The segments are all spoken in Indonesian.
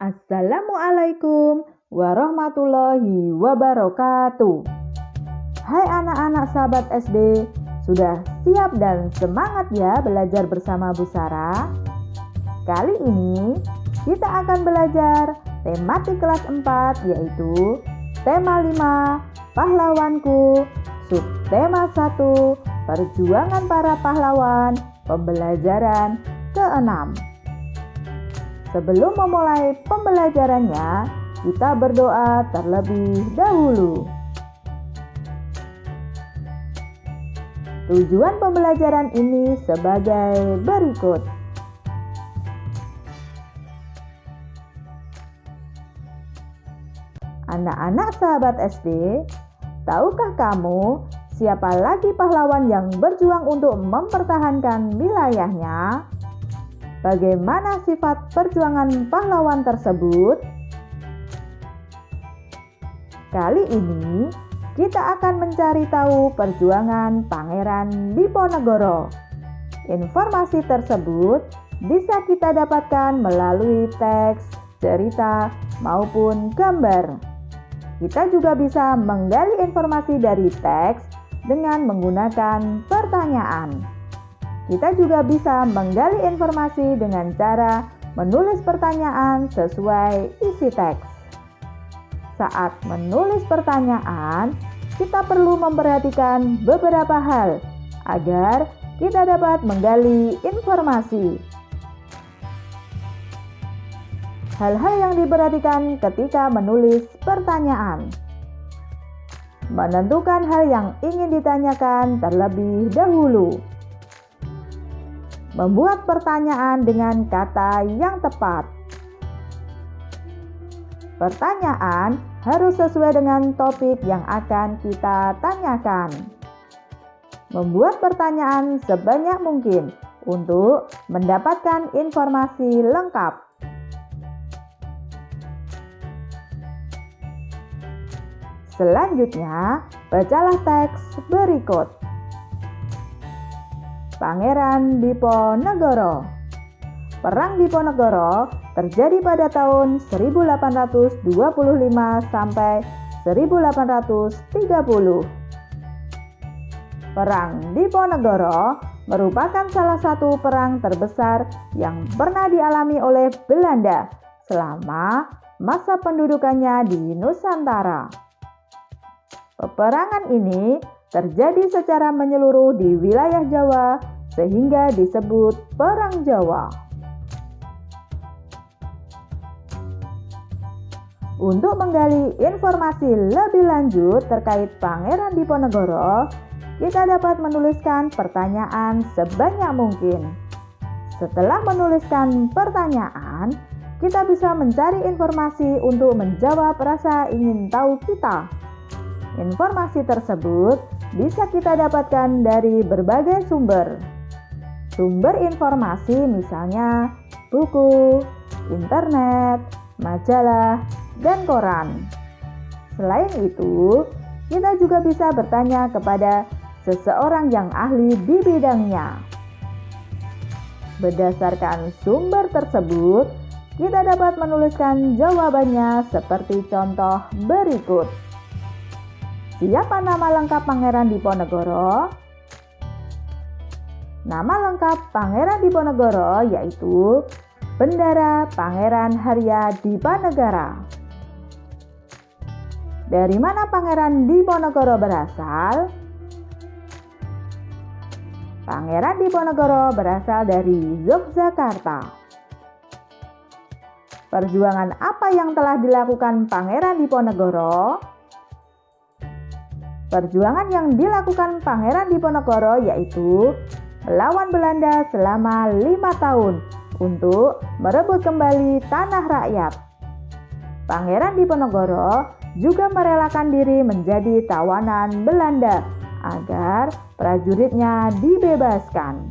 Assalamualaikum warahmatullahi wabarakatuh. Hai anak-anak sahabat SD, sudah siap dan semangat ya belajar bersama Bu Sarah? Kali ini kita akan belajar tematik kelas 4 yaitu tema 5 Pahlawanku, subtema 1 Perjuangan para pahlawan, pembelajaran ke-6. Sebelum memulai pembelajarannya, kita berdoa terlebih dahulu. Tujuan pembelajaran ini sebagai berikut. Anak-anak sahabat SD, tahukah kamu siapa lagi pahlawan yang berjuang untuk mempertahankan wilayahnya? Bagaimana sifat perjuangan pahlawan tersebut? Kali ini kita akan mencari tahu perjuangan Pangeran Diponegoro. Informasi tersebut bisa kita dapatkan melalui teks, cerita, maupun gambar. Kita juga bisa menggali informasi dari teks dengan menggunakan pertanyaan. Kita juga bisa menggali informasi dengan cara menulis pertanyaan sesuai isi teks. Saat menulis pertanyaan, kita perlu memperhatikan beberapa hal agar kita dapat menggali informasi. Hal-hal yang diperhatikan ketika menulis pertanyaan. Menentukan hal yang ingin ditanyakan terlebih dahulu. Membuat pertanyaan dengan kata yang tepat. Pertanyaan harus sesuai dengan topik yang akan kita tanyakan. Membuat pertanyaan sebanyak mungkin untuk mendapatkan informasi lengkap. Selanjutnya, bacalah teks berikut. Pangeran Diponegoro. Perang Diponegoro terjadi pada tahun 1825 sampai 1830. Perang Diponegoro merupakan salah satu perang terbesar yang pernah dialami oleh Belanda selama masa pendudukannya di Nusantara. Peperangan ini terjadi secara menyeluruh di wilayah Jawa sehingga disebut Perang Jawa. Untuk menggali informasi lebih lanjut terkait Pangeran Diponegoro, kita dapat menuliskan pertanyaan sebanyak mungkin. Setelah menuliskan pertanyaan, kita bisa mencari informasi untuk menjawab rasa ingin tahu kita. Informasi tersebut bisa kita dapatkan dari berbagai sumber. Sumber informasi misalnya buku, internet, majalah, dan koran. Selain itu, kita juga bisa bertanya kepada seseorang yang ahli di bidangnya. Berdasarkan sumber tersebut, kita dapat menuliskan jawabannya seperti contoh berikut. Siapa nama lengkap Pangeran Diponegoro? Nama lengkap Pangeran Diponegoro yaitu Bendara Pangeran Harya Dipanegara. Dari mana Pangeran Diponegoro berasal? Pangeran Diponegoro berasal dari Yogyakarta. Perjuangan apa yang telah dilakukan Pangeran Diponegoro? Perjuangan yang dilakukan Pangeran Diponegoro yaitu melawan Belanda selama 5 tahun untuk merebut kembali tanah rakyat. Pangeran Diponegoro juga merelakan diri menjadi tawanan Belanda agar prajuritnya dibebaskan.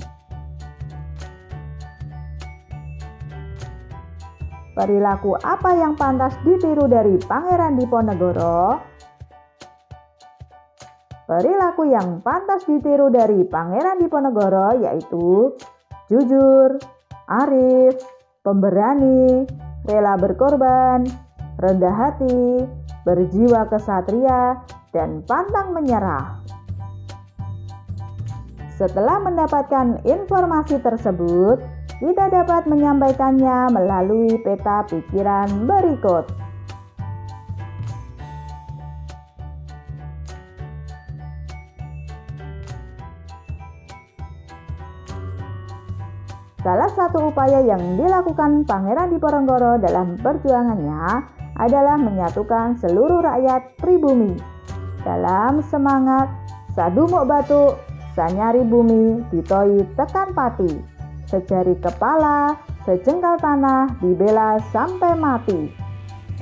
Perilaku apa yang pantas ditiru dari Pangeran Diponegoro? Perilaku yang pantas ditiru dari Pangeran Diponegoro yaitu jujur, arif, pemberani, rela berkorban, rendah hati, berjiwa kesatria, dan pantang menyerah. Setelah mendapatkan informasi tersebut, kita dapat menyampaikannya melalui peta pikiran berikut. Salah satu upaya yang dilakukan Pangeran Diponegoro dalam perjuangannya adalah menyatukan seluruh rakyat pribumi dalam semangat sadumuk batuk, sanyari bumi, ditoi tekan pati, sejari kepala, sejengkal tanah, dibela sampai mati.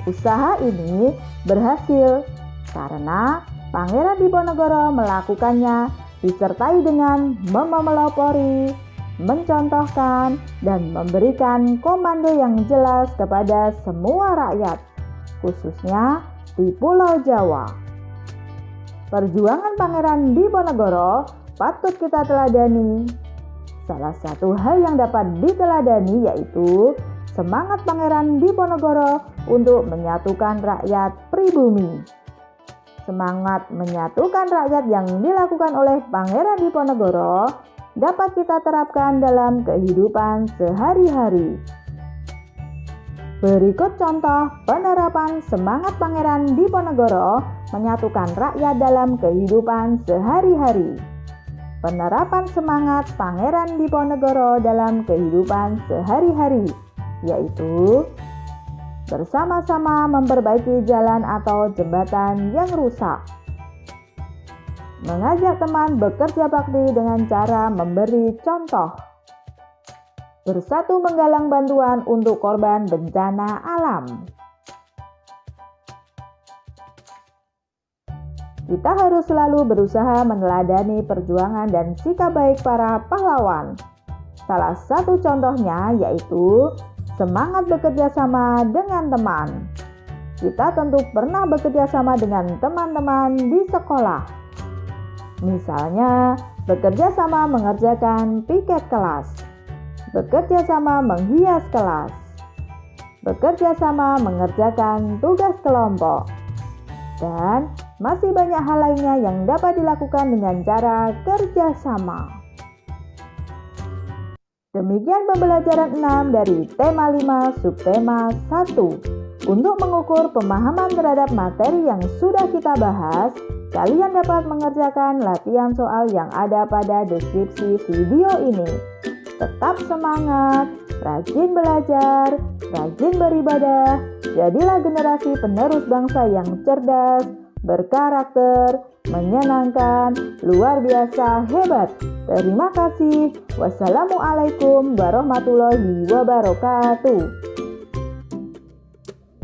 Usaha ini berhasil karena Pangeran Diponegoro melakukannya disertai dengan memelopori, mencontohkan, dan memberikan komando yang jelas kepada semua rakyat, khususnya di Pulau Jawa. Perjuangan Pangeran Diponegoro patut kita teladani. Salah satu hal yang dapat diteladani yaitu semangat Pangeran Diponegoro untuk menyatukan rakyat pribumi. Semangat menyatukan rakyat yang dilakukan oleh Pangeran Diponegoro dapat kita terapkan dalam kehidupan sehari-hari. Berikut contoh penerapan semangat Pangeran Diponegoro menyatukan rakyat dalam kehidupan sehari-hari. Penerapan semangat Pangeran Diponegoro dalam kehidupan sehari-hari, yaitu bersama-sama memperbaiki jalan atau jembatan yang rusak, mengajak teman bekerja bakti dengan cara memberi contoh, bersatu menggalang bantuan untuk korban bencana alam. Kita harus selalu berusaha meneladani perjuangan dan sikap baik para pahlawan. Salah satu contohnya yaitu semangat bekerja sama dengan teman. Kita tentu pernah bekerja sama dengan teman-teman di sekolah. Misalnya, bekerja sama mengerjakan piket kelas, bekerja sama menghias kelas, bekerja sama mengerjakan tugas kelompok, dan masih banyak hal lainnya yang dapat dilakukan dengan cara kerjasama. Demikian pembelajaran 6 dari tema 5 subtema 1. Untuk mengukur pemahaman terhadap materi yang sudah kita bahas, kalian dapat mengerjakan latihan soal yang ada pada deskripsi video ini. Tetap semangat, rajin belajar, rajin beribadah, jadilah generasi penerus bangsa yang cerdas, berkarakter, menyenangkan, luar biasa hebat. Terima kasih. Wassalamualaikum warahmatullahi wabarakatuh.